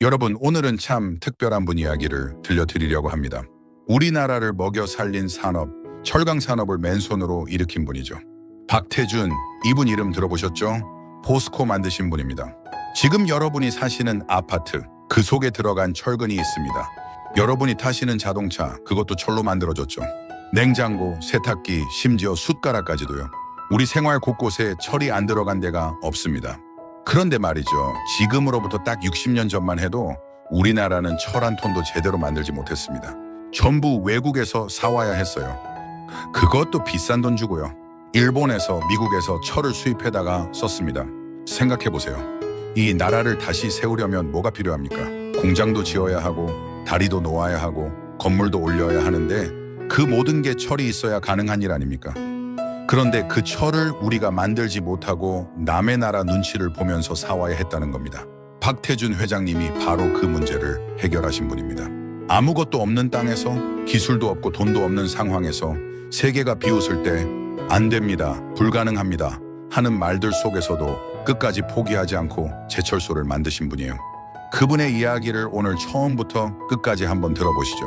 여러분, 오늘은 참 특별한 분 이야기를 들려드리려고 합니다. 우리나라를 먹여 살린 산업, 철강 산업을 맨손으로 일으킨 분이죠. 박태준, 이분 이름 들어보셨죠? 포스코 만드신 분입니다. 지금 여러분이 사시는 아파트, 그 속에 들어간 철근이 있습니다. 여러분이 타시는 자동차, 그것도 철로 만들어졌죠. 냉장고, 세탁기, 심지어 숟가락까지도요. 우리 생활 곳곳에 철이 안 들어간 데가 없습니다. 그런데 말이죠. 지금으로부터 딱 60년 전만 해도 우리나라는 철 한 톤도 제대로 만들지 못했습니다. 전부 외국에서 사와야 했어요. 그것도 비싼 돈 주고요. 일본에서, 미국에서 철을 수입해다가 썼습니다. 생각해보세요. 이 나라를 다시 세우려면 뭐가 필요합니까? 공장도 지어야 하고, 다리도 놓아야 하고, 건물도 올려야 하는데 그 모든 게 철이 있어야 가능한 일 아닙니까? 그런데 그 철을 우리가 만들지 못하고 남의 나라 눈치를 보면서 사와야 했다는 겁니다. 박태준 회장님이 바로 그 문제를 해결하신 분입니다. 아무것도 없는 땅에서, 기술도 없고 돈도 없는 상황에서 세계가 비웃을 때 안 됩니다, 불가능합니다 하는 말들 속에서도 끝까지 포기하지 않고 제철소를 만드신 분이에요. 그분의 이야기를 오늘 처음부터 끝까지 한번 들어보시죠.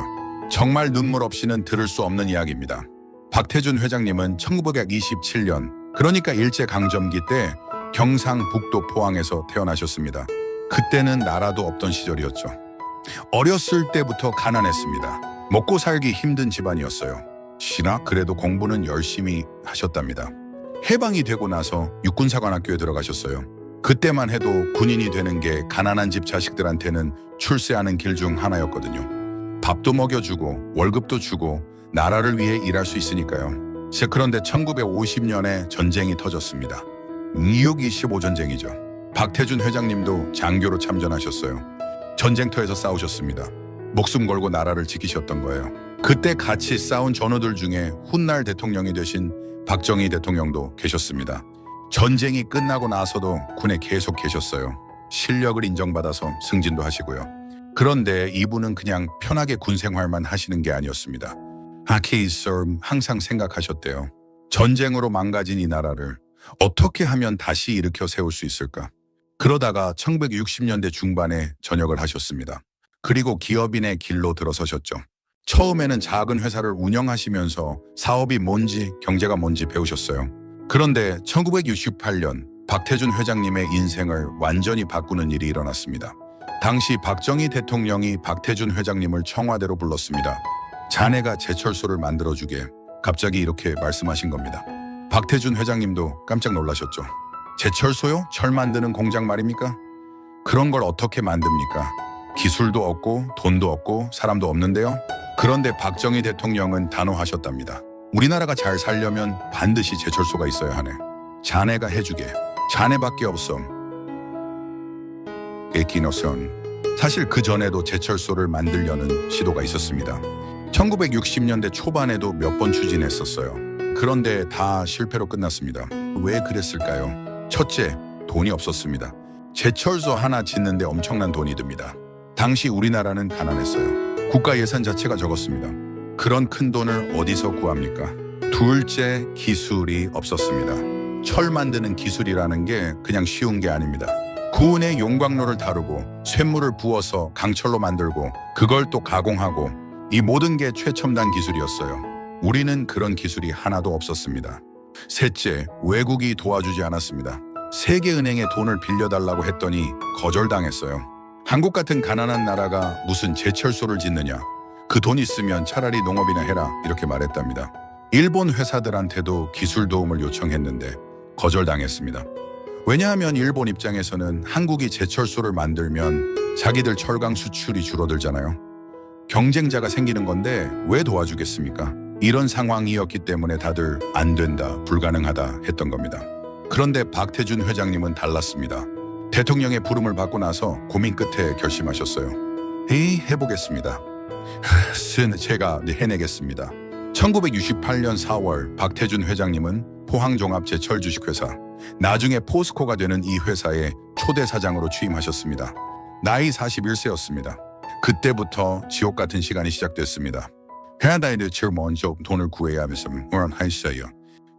정말 눈물 없이는 들을 수 없는 이야기입니다. 박태준 회장님은 1927년, 그러니까 일제강점기 때 경상북도 포항에서 태어나셨습니다. 그때는 나라도 없던 시절이었죠. 어렸을 때부터 가난했습니다. 먹고 살기 힘든 집안이었어요. 시나 그래도 공부는 열심히 하셨답니다. 해방이 되고 나서 육군사관학교에 들어가셨어요. 그때만 해도 군인이 되는 게 가난한 집 자식들한테는 출세하는 길 중 하나였거든요. 밥도 먹여주고 월급도 주고 나라를 위해 일할 수 있으니까요. 그런데 1950년에 전쟁이 터졌습니다. 6.25 전쟁이죠. 박태준 회장님도 장교로 참전하셨어요. 전쟁터에서 싸우셨습니다. 목숨 걸고 나라를 지키셨던 거예요. 그때 같이 싸운 전우들 중에 훗날 대통령이 되신 박정희 대통령도 계셨습니다. 전쟁이 끝나고 나서도 군에 계속 계셨어요. 실력을 인정받아서 승진도 하시고요. 그런데 이분은 그냥 편하게 군 생활만 하시는 게 아니었습니다. 항상 생각하셨대요. 전쟁으로 망가진 이 나라를 어떻게 하면 다시 일으켜 세울 수 있을까? 그러다가 1960년대 중반에 전역을 하셨습니다. 그리고 기업인의 길로 들어서셨죠. 처음에는 작은 회사를 운영하시면서 사업이 뭔지, 경제가 뭔지 배우셨어요. 그런데 1968년 박태준 회장님의 인생을 완전히 바꾸는 일이 일어났습니다. 당시 박정희 대통령이 박태준 회장님을 청와대로 불렀습니다. 자네가 제철소를 만들어주게, 갑자기 이렇게 말씀하신 겁니다. 박태준 회장님도 깜짝 놀라셨죠. 제철소요? 철 만드는 공장 말입니까? 그런 걸 어떻게 만듭니까? 기술도 없고 돈도 없고 사람도 없는데요. 그런데 박정희 대통령은 단호하셨답니다. 우리나라가 잘 살려면 반드시 제철소가 있어야 하네. 자네가 해주게. 자네밖에 없어. 에키노선. 사실 그 전에도 제철소를 만들려는 시도가 있었습니다. 1960년대 초반에도 몇 번 추진했었어요. 그런데 다 실패로 끝났습니다. 왜 그랬을까요? 첫째, 돈이 없었습니다. 제철소 하나 짓는데 엄청난 돈이 듭니다. 당시 우리나라는 가난했어요. 국가 예산 자체가 적었습니다. 그런 큰 돈을 어디서 구합니까? 둘째, 기술이 없었습니다. 철 만드는 기술이라는 게 그냥 쉬운 게 아닙니다. 구운의 용광로를 다루고 쇳물을 부어서 강철로 만들고 그걸 또 가공하고, 이 모든 게 최첨단 기술이었어요. 우리는 그런 기술이 하나도 없었습니다. 셋째, 외국이 도와주지 않았습니다. 세계은행에 돈을 빌려달라고 했더니 거절당했어요. 한국 같은 가난한 나라가 무슨 제철소를 짓느냐, 그 돈 있으면 차라리 농업이나 해라, 이렇게 말했답니다. 일본 회사들한테도 기술 도움을 요청했는데 거절당했습니다. 왜냐하면 일본 입장에서는 한국이 제철소를 만들면 자기들 철강 수출이 줄어들잖아요. 경쟁자가 생기는 건데 왜 도와주겠습니까? 이런 상황이었기 때문에 다들 안 된다, 불가능하다 했던 겁니다. 그런데 박태준 회장님은 달랐습니다. 대통령의 부름을 받고 나서 고민 끝에 결심하셨어요. 해보겠습니다. 제가 해내겠습니다. 1968년 4월 박태준 회장님은 포항종합제철주식회사, 나중에 포스코가 되는 이 회사의 초대 사장으로 취임하셨습니다. 나이 41세였습니다. 그때부터 지옥 같은 시간이 시작됐습니다. 해야다이드 제일 먼저 돈을 구해야 하면서 했어요.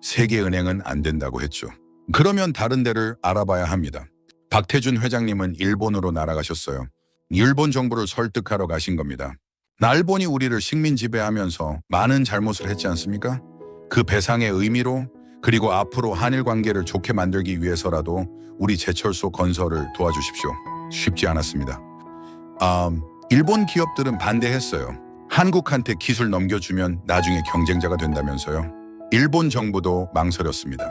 세계은행은 안 된다고 했죠. 그러면 다른 데를 알아봐야 합니다. 박태준 회장님은 일본으로 날아가셨어요. 일본 정부를 설득하러 가신 겁니다. 날본이 우리를 식민 지배하면서 많은 잘못을 했지 않습니까? 그 배상의 의미로 그리고 앞으로 한일 관계를 좋게 만들기 위해서라도 우리 제철소 건설을 도와주십시오. 쉽지 않았습니다. 일본 기업들은 반대했어요. 한국한테 기술 넘겨주면 나중에 경쟁자가 된다면서요. 일본 정부도 망설였습니다.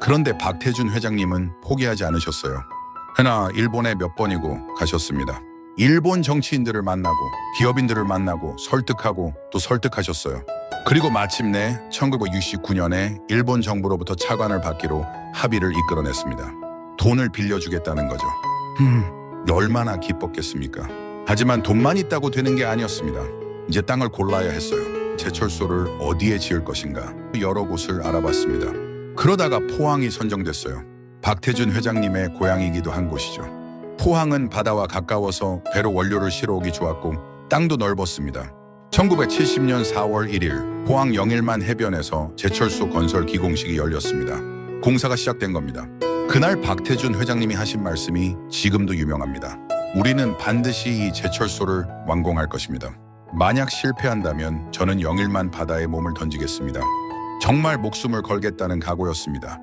그런데 박태준 회장님은 포기하지 않으셨어요. 허나 일본에 몇 번이고 가셨습니다. 일본 정치인들을 만나고 기업인들을 만나고 설득하고 또 설득하셨어요. 그리고 마침내 1969년에 일본 정부로부터 차관을 받기로 합의를 이끌어냈습니다. 돈을 빌려주겠다는 거죠. 얼마나 기뻤겠습니까? 하지만 돈만 있다고 되는 게 아니었습니다. 이제 땅을 골라야 했어요. 제철소를 어디에 지을 것인가 여러 곳을 알아봤습니다. 그러다가 포항이 선정됐어요. 박태준 회장님의 고향이기도 한 곳이죠. 포항은 바다와 가까워서 배로 원료를 실어오기 좋았고 땅도 넓었습니다. 1970년 4월 1일 포항 영일만 해변에서 제철소 건설 기공식이 열렸습니다. 공사가 시작된 겁니다. 그날 박태준 회장님이 하신 말씀이 지금도 유명합니다. 우리는 반드시 이 제철소를 완공할 것입니다. 만약 실패한다면 저는 영일만 바다에 몸을 던지겠습니다. 정말 목숨을 걸겠다는 각오였습니다.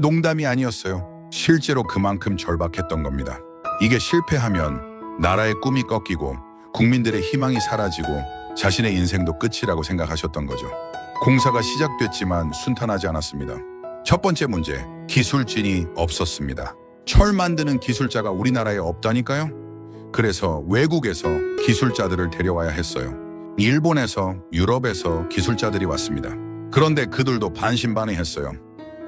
농담이 아니었어요. 실제로 그만큼 절박했던 겁니다. 이게 실패하면 나라의 꿈이 꺾이고 국민들의 희망이 사라지고 자신의 인생도 끝이라고 생각하셨던 거죠. 공사가 시작됐지만 순탄하지 않았습니다. 첫 번째 문제, 기술진이 없었습니다. 철 만드는 기술자가 우리나라에 없다니까요? 그래서 외국에서 기술자들을 데려와야 했어요. 일본에서, 유럽에서 기술자들이 왔습니다. 그런데 그들도 반신반의했어요.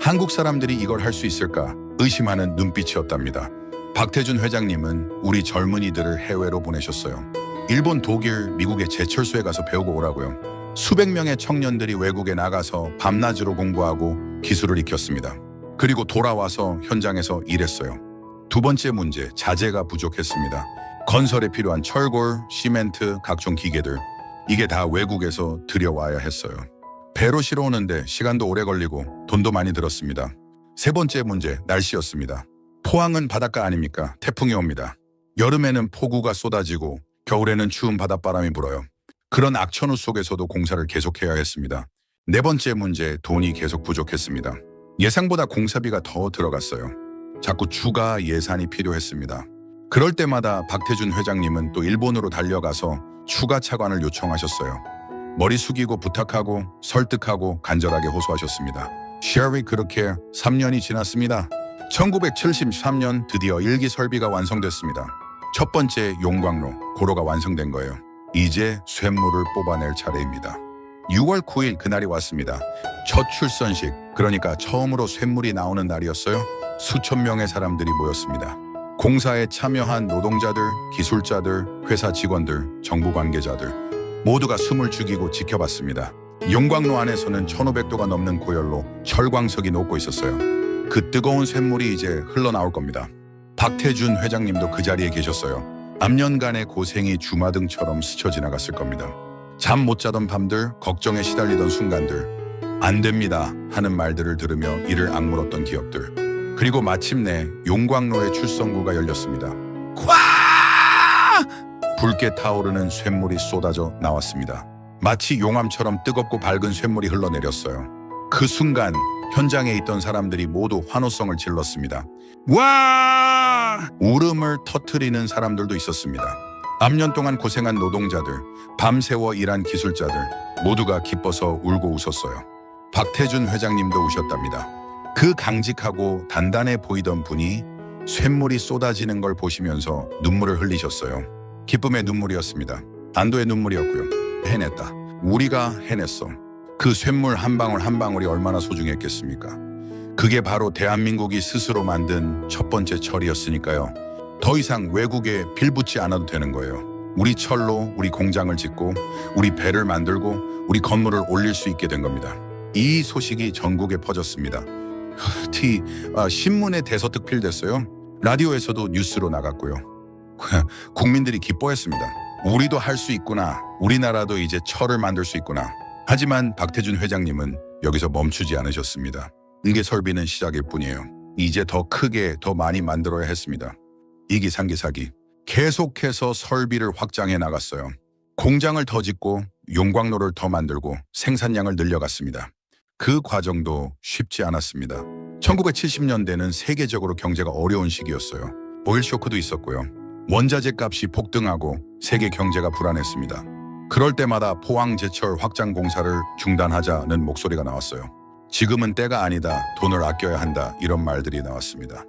한국 사람들이 이걸 할 수 있을까 의심하는 눈빛이었답니다. 박태준 회장님은 우리 젊은이들을 해외로 보내셨어요. 일본, 독일, 미국의 제철소에 가서 배우고 오라고요. 수백 명의 청년들이 외국에 나가서 밤낮으로 공부하고 기술을 익혔습니다. 그리고 돌아와서 현장에서 일했어요. 두 번째 문제, 자재가 부족했습니다. 건설에 필요한 철골, 시멘트, 각종 기계들, 이게 다 외국에서 들여와야 했어요. 배로 실어오는데 시간도 오래 걸리고 돈도 많이 들었습니다. 세 번째 문제, 날씨였습니다. 포항은 바닷가 아닙니까? 태풍이 옵니다. 여름에는 폭우가 쏟아지고 겨울에는 추운 바닷바람이 불어요. 그런 악천후 속에서도 공사를 계속해야 했습니다. 네 번째 문제, 돈이 계속 부족했습니다. 예상보다 공사비가 더 들어갔어요. 자꾸 추가 예산이 필요했습니다. 그럴 때마다 박태준 회장님은 또 일본으로 달려가서 추가 차관을 요청하셨어요. 머리 숙이고 부탁하고 설득하고 간절하게 호소하셨습니다. 셰리, 그렇게 3년이 지났습니다. 1973년 드디어 1기 설비가 완성됐습니다. 첫 번째 용광로, 고로가 완성된 거예요. 이제 쇳물을 뽑아낼 차례입니다. 6월 9일 그날이 왔습니다. 첫 출선식, 그러니까 처음으로 쇳물이 나오는 날이었어요. 수천 명의 사람들이 모였습니다. 공사에 참여한 노동자들, 기술자들, 회사 직원들, 정부 관계자들 모두가 숨을 죽이고 지켜봤습니다. 용광로 안에서는 1500도가 넘는 고열로 철광석이 녹고 있었어요. 그 뜨거운 쇳물이 이제 흘러나올 겁니다. 박태준 회장님도 그 자리에 계셨어요. 암년간의 고생이 주마등처럼 스쳐 지나갔을 겁니다. 잠 못 자던 밤들, 걱정에 시달리던 순간들, 안 됩니다 하는 말들을 들으며 이를 악물었던 기억들. 그리고 마침내 용광로의 출선구가 열렸습니다. 붉게 타오르는 쇳물이 쏟아져 나왔습니다. 마치 용암처럼 뜨겁고 밝은 쇳물이 흘러내렸어요. 그 순간 현장에 있던 사람들이 모두 환호성을 질렀습니다. 와! 울음을 터뜨리는 사람들도 있었습니다. 암년 동안 고생한 노동자들, 밤새워 일한 기술자들 모두가 기뻐서 울고 웃었어요. 박태준 회장님도 우셨답니다. 그 강직하고 단단해 보이던 분이 쇳물이 쏟아지는 걸 보시면서 눈물을 흘리셨어요. 기쁨의 눈물이었습니다. 안도의 눈물이었고요. 해냈다. 우리가 해냈어. 그 쇳물 한 방울 한 방울이 얼마나 소중했겠습니까? 그게 바로 대한민국이 스스로 만든 첫 번째 철이었으니까요. 더 이상 외국에 빌붙지 않아도 되는 거예요. 우리 철로 우리 공장을 짓고 우리 배를 만들고 우리 건물을 올릴 수 있게 된 겁니다. 이 소식이 전국에 퍼졌습니다. 신문에 대서특필됐어요. 라디오에서도 뉴스로 나갔고요. 국민들이 기뻐했습니다. 우리도 할 수 있구나. 우리나라도 이제 철을 만들 수 있구나. 하지만 박태준 회장님은 여기서 멈추지 않으셨습니다. 이게 설비는 시작일 뿐이에요. 이제 더 크게 더 많이 만들어야 했습니다. 이기 상기사기. 계속해서 설비를 확장해 나갔어요. 공장을 더 짓고 용광로를 더 만들고 생산량을 늘려갔습니다. 그 과정도 쉽지 않았습니다. 1970년대는 세계적으로 경제가 어려운 시기였어요. 오일 쇼크도 있었고요. 원자재 값이 폭등하고 세계 경제가 불안했습니다. 그럴 때마다 포항제철 확장 공사를 중단하자는 목소리가 나왔어요. 지금은 때가 아니다, 돈을 아껴야 한다, 이런 말들이 나왔습니다.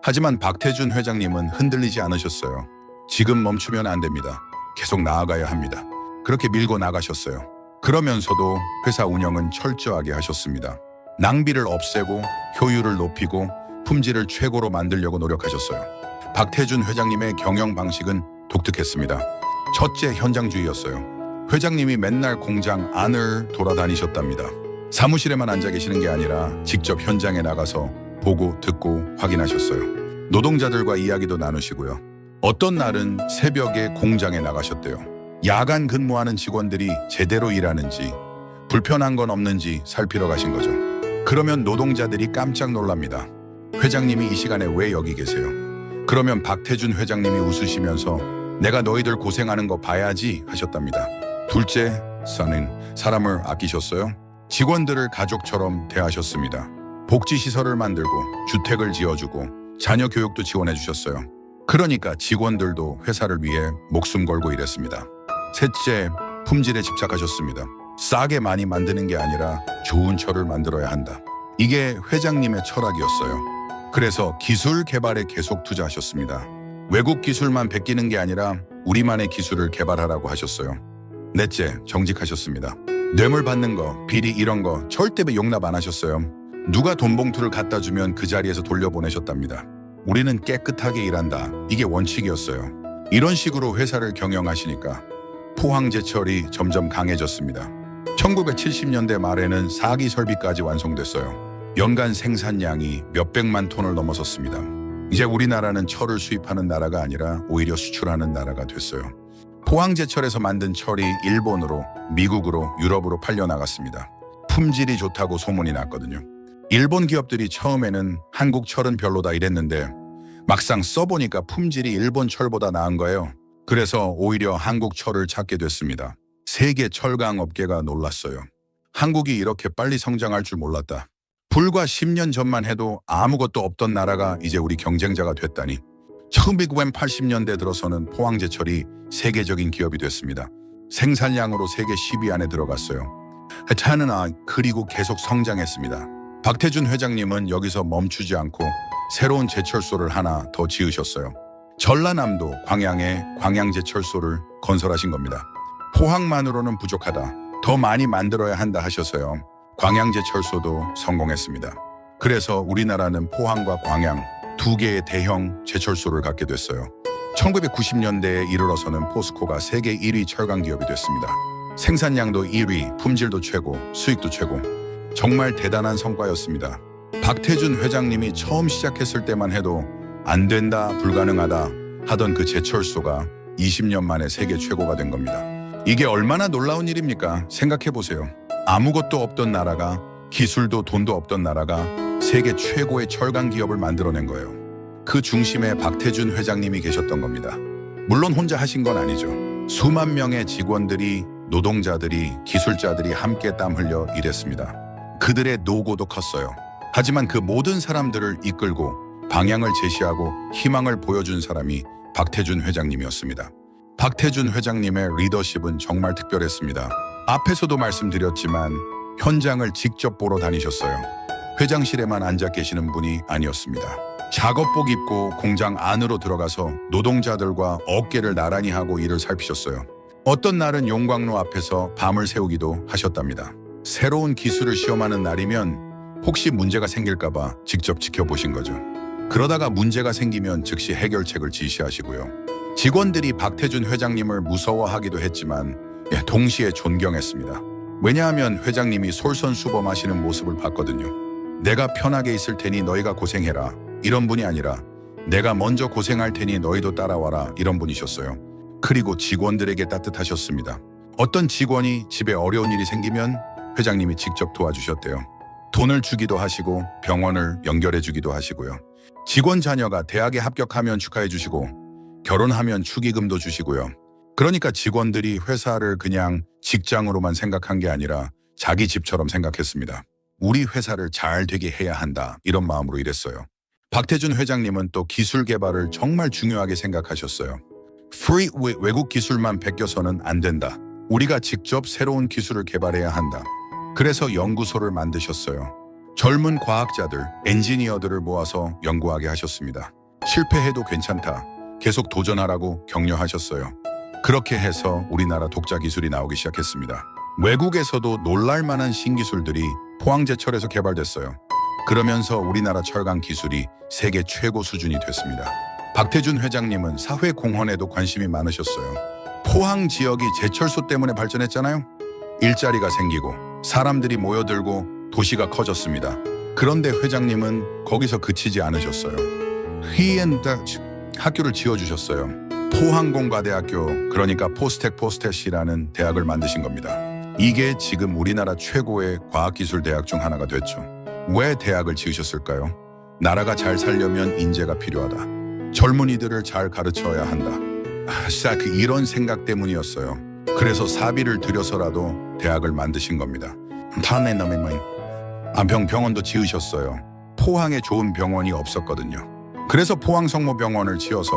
하지만 박태준 회장님은 흔들리지 않으셨어요. 지금 멈추면 안 됩니다. 계속 나아가야 합니다. 그렇게 밀고 나가셨어요. 그러면서도 회사 운영은 철저하게 하셨습니다. 낭비를 없애고 효율을 높이고 품질을 최고로 만들려고 노력하셨어요. 박태준 회장님의 경영 방식은 독특했습니다. 첫째, 현장주의였어요. 회장님이 맨날 공장 안을 돌아다니셨답니다. 사무실에만 앉아 계시는 게 아니라 직접 현장에 나가서 보고 듣고 확인하셨어요. 노동자들과 이야기도 나누시고요. 어떤 날은 새벽에 공장에 나가셨대요. 야간 근무하는 직원들이 제대로 일하는지 불편한 건 없는지 살피러 가신 거죠. 그러면 노동자들이 깜짝 놀랍니다. 회장님이 이 시간에 왜 여기 계세요? 그러면 박태준 회장님이 웃으시면서 내가 너희들 고생하는 거 봐야지 하셨답니다. 둘째, 사람을 아끼셨어요. 직원들을 가족처럼 대하셨습니다. 복지시설을 만들고 주택을 지어주고 자녀 교육도 지원해 주셨어요. 그러니까 직원들도 회사를 위해 목숨 걸고 일했습니다. 셋째, 품질에 집착하셨습니다. 싸게 많이 만드는 게 아니라 좋은 철을 만들어야 한다. 이게 회장님의 철학이었어요. 그래서 기술 개발에 계속 투자하셨습니다. 외국 기술만 베끼는 게 아니라 우리만의 기술을 개발하라고 하셨어요. 넷째, 정직하셨습니다. 뇌물 받는 거, 비리 이런 거 절대 용납 안 하셨어요. 누가 돈 봉투를 갖다 주면 그 자리에서 돌려보내셨답니다. 우리는 깨끗하게 일한다. 이게 원칙이었어요. 이런 식으로 회사를 경영하시니까 포항제철이 점점 강해졌습니다. 1970년대 말에는 4기 설비까지 완성됐어요. 연간 생산량이 몇백만 톤을 넘어섰습니다. 이제 우리나라는 철을 수입하는 나라가 아니라 오히려 수출하는 나라가 됐어요. 포항제철에서 만든 철이 일본으로, 미국으로, 유럽으로 팔려나갔습니다. 품질이 좋다고 소문이 났거든요. 일본 기업들이 처음에는 한국 철은 별로다 이랬는데 막상 써보니까 품질이 일본 철보다 나은 거예요. 그래서 오히려 한국 철을 찾게 됐습니다. 세계 철강 업계가 놀랐어요. 한국이 이렇게 빨리 성장할 줄 몰랐다. 불과 10년 전만 해도 아무것도 없던 나라가 이제 우리 경쟁자가 됐다니. 1980년대 들어서는 포항제철이 세계적인 기업이 됐습니다. 생산량으로 세계 10위 안에 들어갔어요. 그리고 계속 성장했습니다. 박태준 회장님은 여기서 멈추지 않고 새로운 제철소를 하나 더 지으셨어요. 전라남도 광양에 광양제철소를 건설하신 겁니다. 포항만으로는 부족하다. 더 많이 만들어야 한다 하셔서요. 광양제철소도 성공했습니다. 그래서 우리나라는 포항과 광양 두 개의 대형 제철소를 갖게 됐어요. 1990년대에 이르러서는 포스코가 세계 1위 철강 기업이 됐습니다. 생산량도 1위, 품질도 최고, 수익도 최고. 정말 대단한 성과였습니다. 박태준 회장님이 처음 시작했을 때만 해도 안 된다, 불가능하다 하던 그 제철소가 20년 만에 세계 최고가 된 겁니다. 이게 얼마나 놀라운 일입니까? 생각해보세요. 아무것도 없던 나라가, 기술도 돈도 없던 나라가 세계 최고의 철강 기업을 만들어낸 거예요. 그 중심에 박태준 회장님이 계셨던 겁니다. 물론 혼자 하신 건 아니죠. 수만 명의 직원들이, 노동자들이, 기술자들이 함께 땀 흘려 일했습니다. 그들의 노고도 컸어요. 하지만 그 모든 사람들을 이끌고 방향을 제시하고 희망을 보여준 사람이 박태준 회장님이었습니다. 박태준 회장님의 리더십은 정말 특별했습니다. 앞에서도 말씀드렸지만 현장을 직접 보러 다니셨어요. 회장실에만 앉아 계시는 분이 아니었습니다. 작업복 입고 공장 안으로 들어가서 노동자들과 어깨를 나란히 하고 일을 살피셨어요. 어떤 날은 용광로 앞에서 밤을 새우기도 하셨답니다. 새로운 기술을 시험하는 날이면 혹시 문제가 생길까 봐 직접 지켜보신 거죠. 그러다가 문제가 생기면 즉시 해결책을 지시하시고요. 직원들이 박태준 회장님을 무서워하기도 했지만 동시에 존경했습니다. 왜냐하면 회장님이 솔선수범하시는 모습을 봤거든요. 내가 편하게 있을 테니 너희가 고생해라 이런 분이 아니라 내가 먼저 고생할 테니 너희도 따라와라 이런 분이셨어요. 그리고 직원들에게 따뜻하셨습니다. 어떤 직원이 집에 어려운 일이 생기면 회장님이 직접 도와주셨대요. 돈을 주기도 하시고 병원을 연결해 주기도 하시고요. 직원 자녀가 대학에 합격하면 축하해 주시고 결혼하면 축의금도 주시고요. 그러니까 직원들이 회사를 그냥 직장으로만 생각한 게 아니라 자기 집처럼 생각했습니다. 우리 회사를 잘 되게 해야 한다, 이런 마음으로 일했어요. 박태준 회장님은 또 기술 개발을 정말 중요하게 생각하셨어요. 외국 기술만 베껴서는 안 된다. 우리가 직접 새로운 기술을 개발해야 한다. 그래서 연구소를 만드셨어요. 젊은 과학자들, 엔지니어들을 모아서 연구하게 하셨습니다. 실패해도 괜찮다. 계속 도전하라고 격려하셨어요. 그렇게 해서 우리나라 독자 기술이 나오기 시작했습니다. 외국에서도 놀랄만한 신기술들이 포항제철에서 개발됐어요. 그러면서 우리나라 철강 기술이 세계 최고 수준이 됐습니다. 박태준 회장님은 사회공헌에도 관심이 많으셨어요. 포항 지역이 제철소 때문에 발전했잖아요. 일자리가 생기고 사람들이 모여들고 도시가 커졌습니다. 그런데 회장님은 거기서 그치지 않으셨어요. 학교를 지어주셨어요. 포항공과대학교, 그러니까 포스텍이라는 대학을 만드신 겁니다. 이게 지금 우리나라 최고의 과학기술대학 중 하나가 됐죠. 왜 대학을 지으셨을까요? 나라가 잘 살려면 인재가 필요하다. 젊은이들을 잘 가르쳐야 한다. 이런 생각 때문이었어요. 그래서 사비를 들여서라도 대학을 만드신 겁니다. 병원도 지으셨어요. 포항에 좋은 병원이 없었거든요. 그래서 포항성모병원을 지어서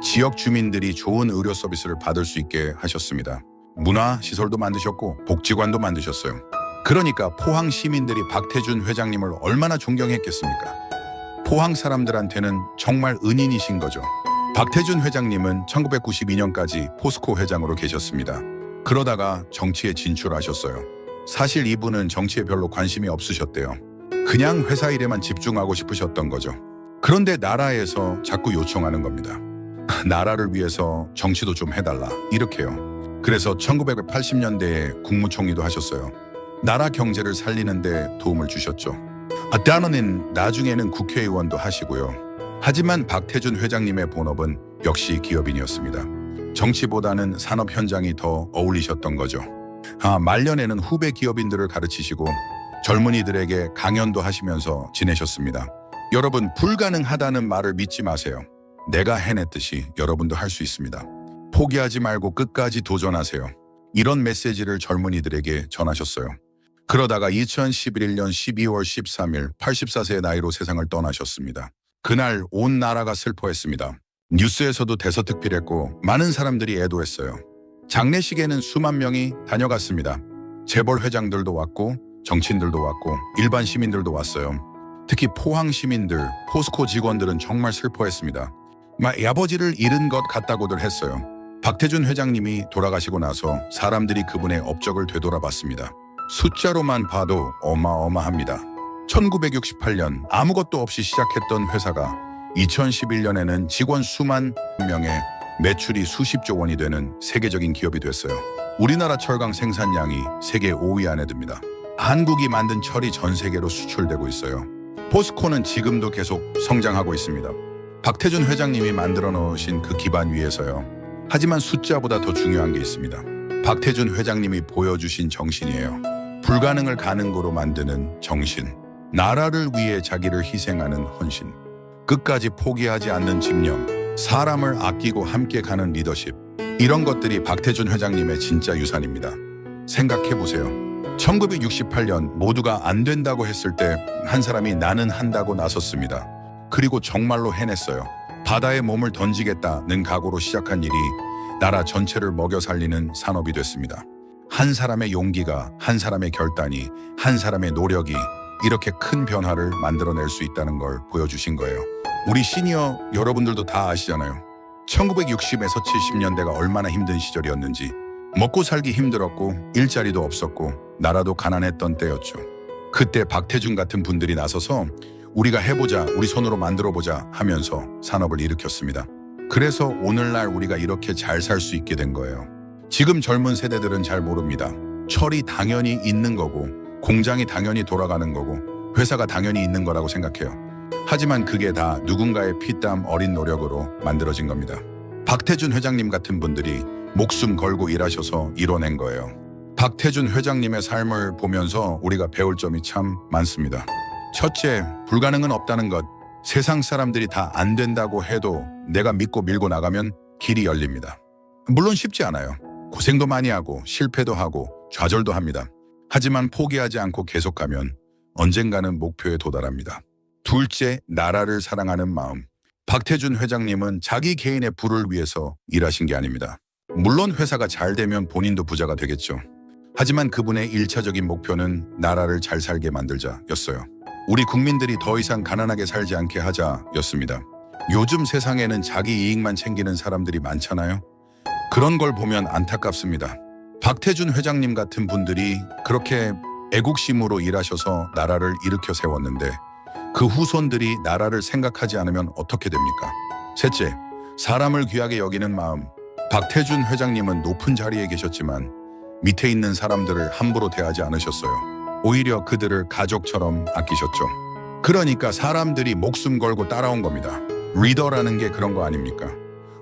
지역 주민들이 좋은 의료 서비스를 받을 수 있게 하셨습니다. 문화시설도 만드셨고 복지관도 만드셨어요. 그러니까 포항 시민들이 박태준 회장님을 얼마나 존경했겠습니까? 포항 사람들한테는 정말 은인이신 거죠. 박태준 회장님은 1992년까지 포스코 회장으로 계셨습니다. 그러다가 정치에 진출하셨어요. 사실 이분은 정치에 별로 관심이 없으셨대요. 그냥 회사 일에만 집중하고 싶으셨던 거죠. 그런데 나라에서 자꾸 요청하는 겁니다. 나라를 위해서 정치도 좀 해달라, 이렇게요. 그래서 1980년대에 국무총리도 하셨어요. 나라 경제를 살리는데 도움을 주셨죠. 나중에는 국회의원도 하시고요. 하지만 박태준 회장님의 본업은 역시 기업인이었습니다. 정치보다는 산업 현장이 더 어울리셨던 거죠. 말년에는 후배 기업인들을 가르치시고 젊은이들에게 강연도 하시면서 지내셨습니다. 여러분, 불가능하다는 말을 믿지 마세요. 내가 해냈듯이 여러분도 할 수 있습니다. 포기하지 말고 끝까지 도전하세요. 이런 메시지를 젊은이들에게 전하셨어요. 그러다가 2011년 12월 13일 84세의 나이로 세상을 떠나셨습니다. 그날 온 나라가 슬퍼했습니다. 뉴스에서도 대서특필했고 많은 사람들이 애도했어요. 장례식에는 수만 명이 다녀갔습니다. 재벌 회장들도 왔고 정치인들도 왔고 일반 시민들도 왔어요. 특히 포항 시민들, 포스코 직원들은 정말 슬퍼했습니다. 아버지를 잃은 것 같다고들 했어요. 박태준 회장님이 돌아가시고 나서 사람들이 그분의 업적을 되돌아봤습니다. 숫자로만 봐도 어마어마합니다. 1968년 아무것도 없이 시작했던 회사가 2011년에는 직원 수만 명의 매출이 수십조 원이 되는 세계적인 기업이 됐어요. 우리나라 철강 생산량이 세계 5위 안에 듭니다. 한국이 만든 철이 전 세계로 수출되고 있어요. 포스코는 지금도 계속 성장하고 있습니다. 박태준 회장님이 만들어 놓으신 그 기반 위에서요. 하지만 숫자보다 더 중요한 게 있습니다. 박태준 회장님이 보여주신 정신이에요. 불가능을 가능으로 만드는 정신. 나라를 위해 자기를 희생하는 헌신. 끝까지 포기하지 않는 집념. 사람을 아끼고 함께 가는 리더십. 이런 것들이 박태준 회장님의 진짜 유산입니다. 생각해보세요. 1968년 모두가 안 된다고 했을 때 한 사람이 나는 한다고 나섰습니다. 그리고 정말로 해냈어요. 바다에 몸을 던지겠다는 각오로 시작한 일이 나라 전체를 먹여 살리는 산업이 됐습니다. 한 사람의 용기가, 한 사람의 결단이, 한 사람의 노력이 이렇게 큰 변화를 만들어낼 수 있다는 걸 보여주신 거예요. 우리 시니어 여러분들도 다 아시잖아요. 1960에서 70년대가 얼마나 힘든 시절이었는지. 먹고 살기 힘들었고 일자리도 없었고 나라도 가난했던 때였죠. 그때 박태준 같은 분들이 나서서 우리가 해보자, 우리 손으로 만들어보자 하면서 산업을 일으켰습니다. 그래서 오늘날 우리가 이렇게 잘 살 수 있게 된 거예요. 지금 젊은 세대들은 잘 모릅니다. 철이 당연히 있는 거고 공장이 당연히 돌아가는 거고 회사가 당연히 있는 거라고 생각해요. 하지만 그게 다 누군가의 피땀 어린 노력으로 만들어진 겁니다. 박태준 회장님 같은 분들이 목숨 걸고 일하셔서 이뤄낸 거예요. 박태준 회장님의 삶을 보면서 우리가 배울 점이 참 많습니다. 첫째, 불가능은 없다는 것. 세상 사람들이 다 안 된다고 해도 내가 믿고 밀고 나가면 길이 열립니다. 물론 쉽지 않아요. 고생도 많이 하고 실패도 하고 좌절도 합니다. 하지만 포기하지 않고 계속 가면 언젠가는 목표에 도달합니다. 둘째, 나라를 사랑하는 마음. 박태준 회장님은 자기 개인의 부를 위해서 일하신 게 아닙니다. 물론 회사가 잘 되면 본인도 부자가 되겠죠. 하지만 그분의 1차적인 목표는 나라를 잘 살게 만들자였어요. 우리 국민들이 더 이상 가난하게 살지 않게 하자였습니다. 요즘 세상에는 자기 이익만 챙기는 사람들이 많잖아요. 그런 걸 보면 안타깝습니다. 박태준 회장님 같은 분들이 그렇게 애국심으로 일하셔서 나라를 일으켜 세웠는데 그 후손들이 나라를 생각하지 않으면 어떻게 됩니까? 셋째, 사람을 귀하게 여기는 마음. 박태준 회장님은 높은 자리에 계셨지만 밑에 있는 사람들을 함부로 대하지 않으셨어요. 오히려 그들을 가족처럼 아끼셨죠. 그러니까 사람들이 목숨 걸고 따라온 겁니다. 리더라는 게 그런 거 아닙니까?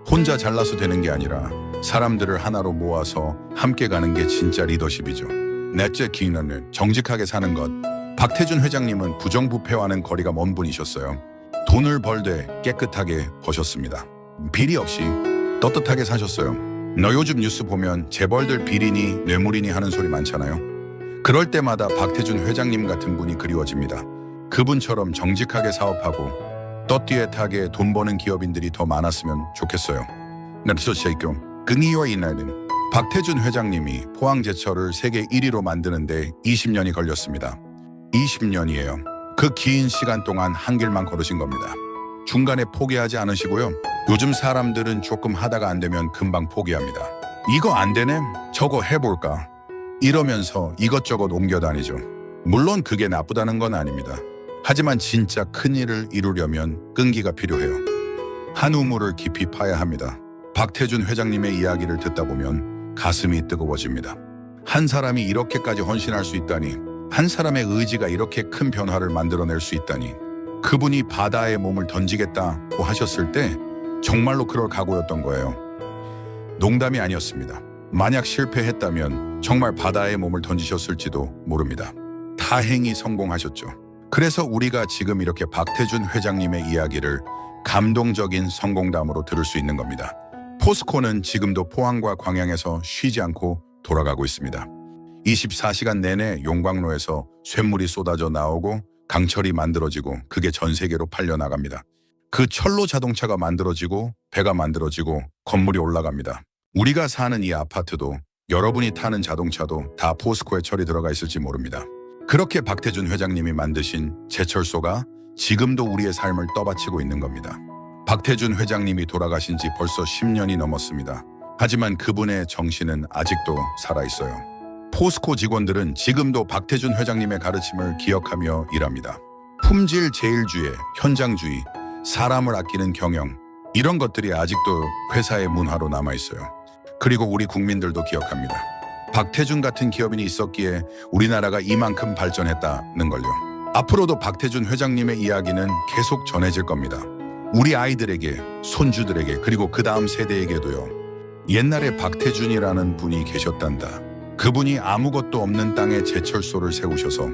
혼자 잘나서 되는 게 아니라 사람들을 하나로 모아서 함께 가는 게 진짜 리더십이죠. 넷째, 기능을 정직하게 사는 것. 박태준 회장님은 부정부패와는 거리가 먼 분이셨어요. 돈을 벌되 깨끗하게 버셨습니다. 비리 없이 떳떳하게 사셨어요. 너 요즘 뉴스 보면 재벌들 비리니 뇌물이니 하는 소리 많잖아요. 그럴 때마다 박태준 회장님 같은 분이 그리워집니다. 그분처럼 정직하게 사업하고 떳떳하게 돈 버는 기업인들이 더 많았으면 좋겠어요. 긍이와 이날은 박태준 회장님이 포항제철을 세계 1위로 만드는데 20년이 걸렸습니다. 20년이에요. 그 긴 시간 동안 한 길만 걸으신 겁니다. 중간에 포기하지 않으시고요. 요즘 사람들은 조금 하다가 안 되면 금방 포기합니다. 이거 안 되네? 저거 해볼까? 이러면서 이것저것 옮겨 다니죠. 물론 그게 나쁘다는 건 아닙니다. 하지만 진짜 큰 일을 이루려면 끈기가 필요해요. 한 우물을 깊이 파야 합니다. 박태준 회장님의 이야기를 듣다 보면 가슴이 뜨거워집니다. 한 사람이 이렇게까지 헌신할 수 있다니, 한 사람의 의지가 이렇게 큰 변화를 만들어낼 수 있다니, 그분이 바다에 몸을 던지겠다고 하셨을 때 정말로 그럴 각오였던 거예요. 농담이 아니었습니다. 만약 실패했다면 정말 바다에 몸을 던지셨을지도 모릅니다. 다행히 성공하셨죠. 그래서 우리가 지금 이렇게 박태준 회장님의 이야기를 감동적인 성공담으로 들을 수 있는 겁니다. 포스코는 지금도 포항과 광양에서 쉬지 않고 돌아가고 있습니다. 24시간 내내 용광로에서 쇳물이 쏟아져 나오고 강철이 만들어지고 그게 전 세계로 팔려나갑니다. 그 철로 자동차가 만들어지고 배가 만들어지고 건물이 올라갑니다. 우리가 사는 이 아파트도 여러분이 타는 자동차도 다 포스코에 철이 들어가 있을지 모릅니다. 그렇게 박태준 회장님이 만드신 제철소가 지금도 우리의 삶을 떠받치고 있는 겁니다. 박태준 회장님이 돌아가신 지 벌써 10년이 넘었습니다. 하지만 그분의 정신은 아직도 살아있어요. 포스코 직원들은 지금도 박태준 회장님의 가르침을 기억하며 일합니다. 품질 제일주의, 현장주의, 사람을 아끼는 경영, 이런 것들이 아직도 회사의 문화로 남아있어요. 그리고 우리 국민들도 기억합니다. 박태준 같은 기업인이 있었기에 우리나라가 이만큼 발전했다는 걸요. 앞으로도 박태준 회장님의 이야기는 계속 전해질 겁니다. 우리 아이들에게, 손주들에게, 그리고 그 다음 세대에게도요. 옛날에 박태준이라는 분이 계셨단다. 그분이 아무것도 없는 땅에 제철소를 세우셔서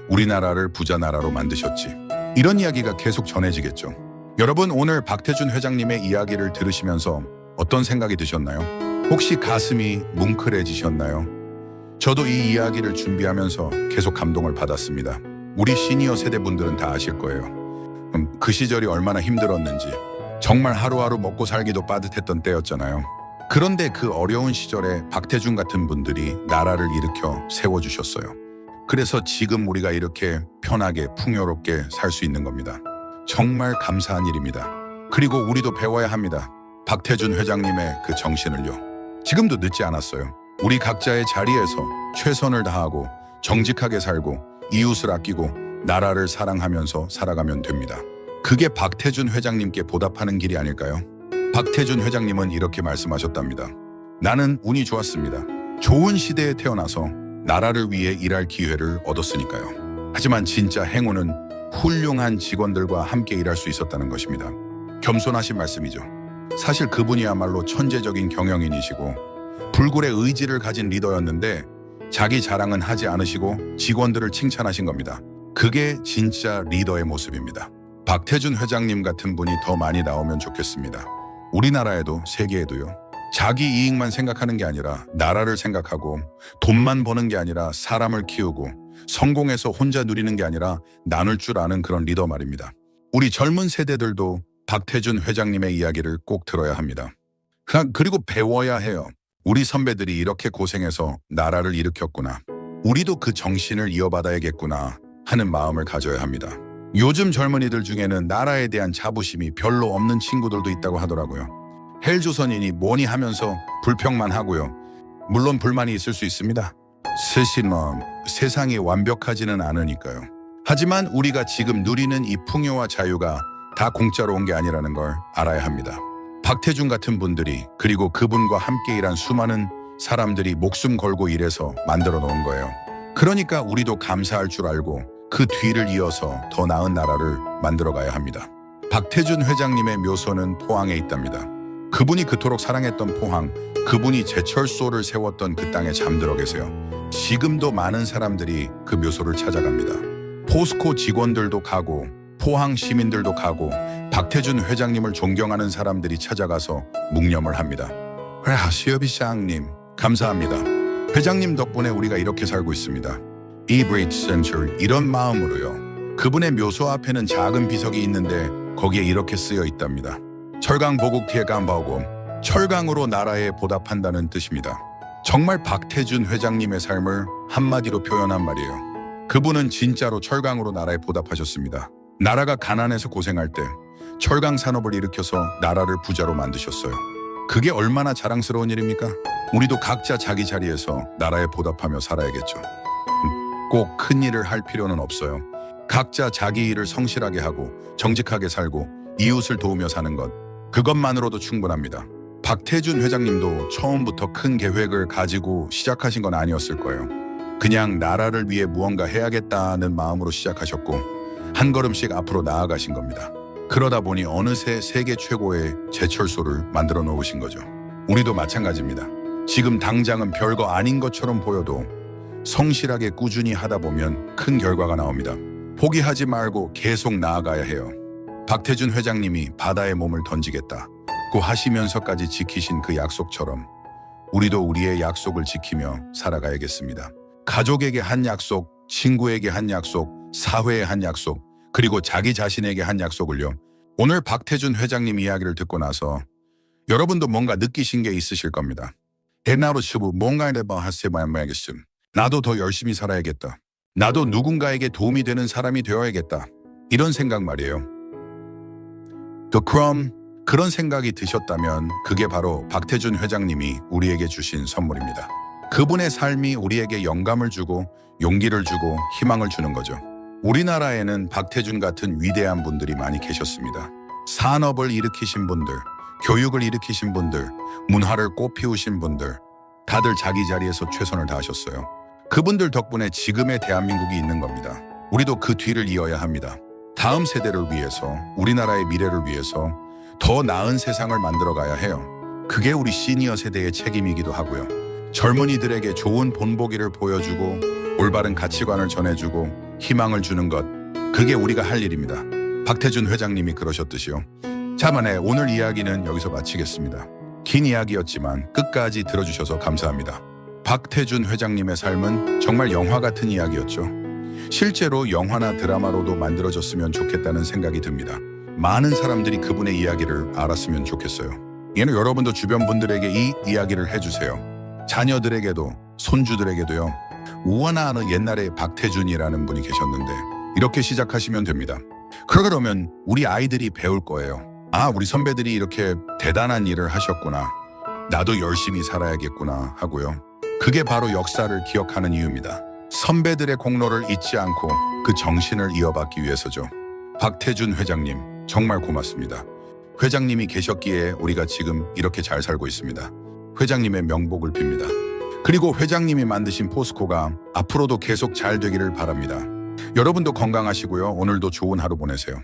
우리나라를 부자 나라로 만드셨지. 이런 이야기가 계속 전해지겠죠. 여러분, 오늘 박태준 회장님의 이야기를 들으시면서 어떤 생각이 드셨나요? 혹시 가슴이 뭉클해지셨나요? 저도 이 이야기를 준비하면서 계속 감동을 받았습니다. 우리 시니어 세대분들은 다 아실 거예요. 그 시절이 얼마나 힘들었는지, 정말 하루하루 먹고 살기도 빠듯했던 때였잖아요. 그런데 그 어려운 시절에 박태준 같은 분들이 나라를 일으켜 세워주셨어요. 그래서 지금 우리가 이렇게 편하게 풍요롭게 살 수 있는 겁니다. 정말 감사한 일입니다. 그리고 우리도 배워야 합니다. 박태준 회장님의 그 정신을요. 지금도 늦지 않았어요. 우리 각자의 자리에서 최선을 다하고 정직하게 살고 이웃을 아끼고 나라를 사랑하면서 살아가면 됩니다. 그게 박태준 회장님께 보답하는 길이 아닐까요? 박태준 회장님은 이렇게 말씀하셨답니다. 나는 운이 좋았습니다. 좋은 시대에 태어나서 나라를 위해 일할 기회를 얻었으니까요. 하지만 진짜 행운은 훌륭한 직원들과 함께 일할 수 있었다는 것입니다. 겸손하신 말씀이죠. 사실 그분이야말로 천재적인 경영인이시고 불굴의 의지를 가진 리더였는데 자기 자랑은 하지 않으시고 직원들을 칭찬하신 겁니다. 그게 진짜 리더의 모습입니다. 박태준 회장님 같은 분이 더 많이 나오면 좋겠습니다. 우리나라에도 세계에도요. 자기 이익만 생각하는 게 아니라 나라를 생각하고 돈만 버는 게 아니라 사람을 키우고 성공해서 혼자 누리는 게 아니라 나눌 줄 아는 그런 리더 말입니다. 우리 젊은 세대들도 박태준 회장님의 이야기를 꼭 들어야 합니다. 그리고 배워야 해요. 우리 선배들이 이렇게 고생해서 나라를 일으켰구나. 우리도 그 정신을 이어받아야겠구나 하는 마음을 가져야 합니다. 요즘 젊은이들 중에는 나라에 대한 자부심이 별로 없는 친구들도 있다고 하더라고요. 헬조선이니 뭐니 하면서 불평만 하고요. 물론 불만이 있을 수 있습니다. 사실 세상이 완벽하지는 않으니까요. 하지만 우리가 지금 누리는 이 풍요와 자유가 다 공짜로 온 게 아니라는 걸 알아야 합니다. 박태준 같은 분들이 그리고 그분과 함께 일한 수많은 사람들이 목숨 걸고 일해서 만들어 놓은 거예요. 그러니까 우리도 감사할 줄 알고 그 뒤를 이어서 더 나은 나라를 만들어 가야 합니다. 박태준 회장님의 묘소는 포항에 있답니다. 그분이 그토록 사랑했던 포항, 그분이 제철소를 세웠던 그 땅에 잠들어 계세요. 지금도 많은 사람들이 그 묘소를 찾아갑니다. 포스코 직원들도 가고 포항 시민들도 가고 박태준 회장님을 존경하는 사람들이 찾아가서 묵념을 합니다. 시어비장님 감사합니다. 회장님 덕분에 우리가 이렇게 살고 있습니다. 이 브릿지 센처 이런 마음으로요. 그분의 묘소 앞에는 작은 비석이 있는데 거기에 이렇게 쓰여 있답니다. 철강 보국 뒤에 깜바오고 철강으로 나라에 보답한다는 뜻입니다. 정말 박태준 회장님의 삶을 한마디로 표현한 말이에요. 그분은 진짜로 철강으로 나라에 보답하셨습니다. 나라가 가난해서 고생할 때 철강 산업을 일으켜서 나라를 부자로 만드셨어요. 그게 얼마나 자랑스러운 일입니까? 우리도 각자 자기 자리에서 나라에 보답하며 살아야겠죠. 꼭 큰 일을 할 필요는 없어요. 각자 자기 일을 성실하게 하고 정직하게 살고 이웃을 도우며 사는 것, 그것만으로도 충분합니다. 박태준 회장님도 처음부터 큰 계획을 가지고 시작하신 건 아니었을 거예요. 그냥 나라를 위해 무언가 해야겠다는 마음으로 시작하셨고 한 걸음씩 앞으로 나아가신 겁니다. 그러다 보니 어느새 세계 최고의 제철소를 만들어 놓으신 거죠. 우리도 마찬가지입니다. 지금 당장은 별거 아닌 것처럼 보여도 성실하게 꾸준히 하다 보면 큰 결과가 나옵니다. 포기하지 말고 계속 나아가야 해요. 박태준 회장님이 바다에 몸을 던지겠다고 하시면서까지 지키신 그 약속처럼 우리도 우리의 약속을 지키며 살아가야겠습니다. 가족에게 한 약속, 친구에게 한 약속, 사회에 한 약속, 그리고 자기 자신에게 한 약속을요. 오늘 박태준 회장님 이야기를 듣고 나서 여러분도 뭔가 느끼신 게 있으실 겁니다. 나도 더 열심히 살아야겠다. 나도 누군가에게 도움이 되는 사람이 되어야겠다. 이런 생각 말이에요. 그럼 그런 생각이 드셨다면 그게 바로 박태준 회장님이 우리에게 주신 선물입니다. 그분의 삶이 우리에게 영감을 주고 용기를 주고 희망을 주는 거죠. 우리나라에는 박태준 같은 위대한 분들이 많이 계셨습니다. 산업을 일으키신 분들, 교육을 일으키신 분들, 문화를 꽃피우신 분들, 다들 자기 자리에서 최선을 다하셨어요. 그분들 덕분에 지금의 대한민국이 있는 겁니다. 우리도 그 뒤를 이어야 합니다. 다음 세대를 위해서, 우리나라의 미래를 위해서 더 나은 세상을 만들어 가야 해요. 그게 우리 시니어 세대의 책임이기도 하고요. 젊은이들에게 좋은 본보기를 보여주고 올바른 가치관을 전해주고 희망을 주는 것, 그게 우리가 할 일입니다. 박태준 회장님이 그러셨듯이요. 자만에 오늘 이야기는 여기서 마치겠습니다. 긴 이야기였지만 끝까지 들어주셔서 감사합니다. 박태준 회장님의 삶은 정말 영화 같은 이야기였죠. 실제로 영화나 드라마로도 만들어졌으면 좋겠다는 생각이 듭니다. 많은 사람들이 그분의 이야기를 알았으면 좋겠어요. 얘는 여러분도 주변 분들에게 이 이야기를 해주세요. 자녀들에게도 손주들에게도요. 우원하는 옛날에 박태준이라는 분이 계셨는데 이렇게 시작하시면 됩니다. 그러면 우리 아이들이 배울 거예요. 아, 우리 선배들이 이렇게 대단한 일을 하셨구나. 나도 열심히 살아야겠구나 하고요. 그게 바로 역사를 기억하는 이유입니다. 선배들의 공로를 잊지 않고 그 정신을 이어받기 위해서죠. 박태준 회장님 정말 고맙습니다. 회장님이 계셨기에 우리가 지금 이렇게 잘 살고 있습니다. 회장님의 명복을 빕니다. 그리고 회장님이 만드신 포스코가 앞으로도 계속 잘 되기를 바랍니다. 여러분도 건강하시고요. 오늘도 좋은 하루 보내세요.